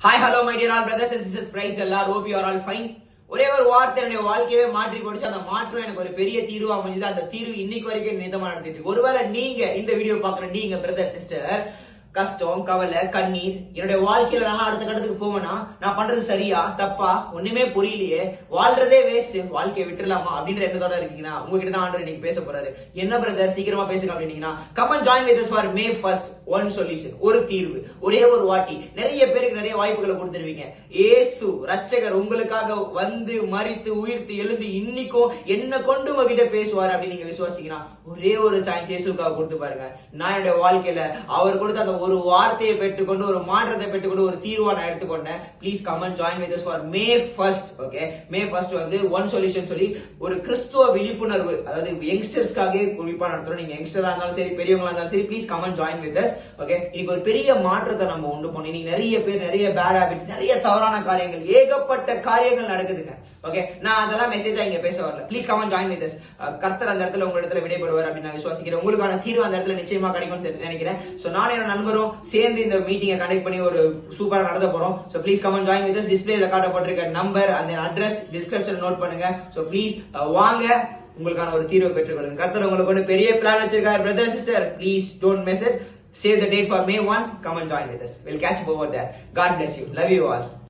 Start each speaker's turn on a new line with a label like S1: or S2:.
S1: Hi, hello, my dear all brothers and sisters. Praise the Lord. Hope you are all fine. ஒரே ஒரு வார்த்தை என்னுடைய வாழ்க்கையவே மாற்றி போடுச்சு. அந்த மாற்றம் எனக்கு ஒரு பெரிய தீர்வு அமைஞ்சது. அந்த தீர்வு இன்னைக்கு வரைக்கும் நிதமா நடத்திட்டு இருக்கு. ஒருவேளை நீங்க இந்த வீடியோ பாக்குற நீங்க பிரதர் சிஸ்டர் கஷ்டம், கவலை, கண்ணீர், என்னுடைய வாழ்க்கையில நான் அடுத்த கட்டத்துக்கு போவேனா, நான் பண்றது சரியா தப்பா ஒண்ணுமே புரியலையே, வாழ்றதே வேஸ்ட், வாழ்க்கையை விட்டுலாமா அப்படின்ற எண்ணத்தோட இருக்கீங்கன்னா உங்ககிட்ட தான் ஆண்டவர் இன்னைக்கு பேச போறாரு. என்ன பிரதர் சீக்கிரமா பேசுங்க அப்படின்னீங்கன்னா, come and join with us for May 1st one solution, ஒரு தீர்வு. ஒரே ஒரு வாட்டி நிறைய பேருக்கு நிறைய வாய்ப்புகளை கொடுத்துருவீங்க. இயேசு ரட்சகர் உங்களுக்காக வந்து மரித்து உயிர்த்து எழுந்து இன்னைக்கும் என்ன கொண்டு உங்ககிட்ட பேசுவார் அப்படின்னு நீங்க விசுவாசிங்கன்னா ஒரே ஒரு சான்ஸ் இயேசுக்காக கொடுத்து பாருங்க. நான் என்னுடைய வாழ்க்கையில அவர் கொடுத்த அந்த ஒரு வார்த்தையை பெற்றுக்கொண்டு ஒரு மாற்றத்தை பெற்றுக்கொண்டு ஒரு தீர்வா நான் எடுத்துக்கொண்டேன். Please come and join with us for May 1st. Okay, May 1st வந்து ஒன் சொல்யூஷன் சொல்லி ஒரு கிறிஸ்துவ விழிப்புணர்வு, அதாவது யங்ஸ்டர்ஸ்க்காக குறிப்பா நடத்துறோம். நீங்க யங்ஸ்டரா இருந்தாலும் சரி, பெரியவங்களா இருந்தாலும் சரி, please come and join with us. Okay, இன்னைக்கு ஒரு பெரிய மாற்றத்தை நம்ம உண்டு பண்ணோம். இன்னைக்கு நிறைய பேர் நிறைய பேட் ஹாபிட்ஸ், நிறைய தவறான காரியங்கள், ஏகப்பட்ட காரியங்கள் நடக்குதுங்க. ஓகே, நான் அதெல்லாம் மெசேஜா இங்க பேச வரல. Please come and join with us. கர்த்தர் அந்த இடத்துல உங்க இடத்துல விடைபடுவார் அப்படின்னு நான் விசுவாசிக்கிறேன். உங்களுக்கான தீர்வு அந்த இடத்துல நிச்சயமா கிடைக்கும்னு நினைக்கிறேன். சோ நானும் என்னோட நண்பரும் சேர்ந்து இந்த மீட்டிங்கை கண்டக்ட் பண்ணி ஒரு சூப்பரா நடத்த போறோம். So please come and join with us. டிஸ்பிளேல காட்டப்பட்டிருக்க நம்பர் அந்த அட்ரஸ் டிஸ்கிரிப்ஷன் நோட் பண்ணுங்க. சோ ப்ளீஸ் வாங்க, உங்களுக்கான ஒரு தீர்வை பெற்றுக்கொள்ளுங்க. கர்த்தர் உங்களுக்கு ஒரு பெரிய பிளான் வச்சிருக்காரு brother sister. Please don't miss it. Save the date for May 1. Come and join with us. We'll catch up over there. God bless you. Love you all.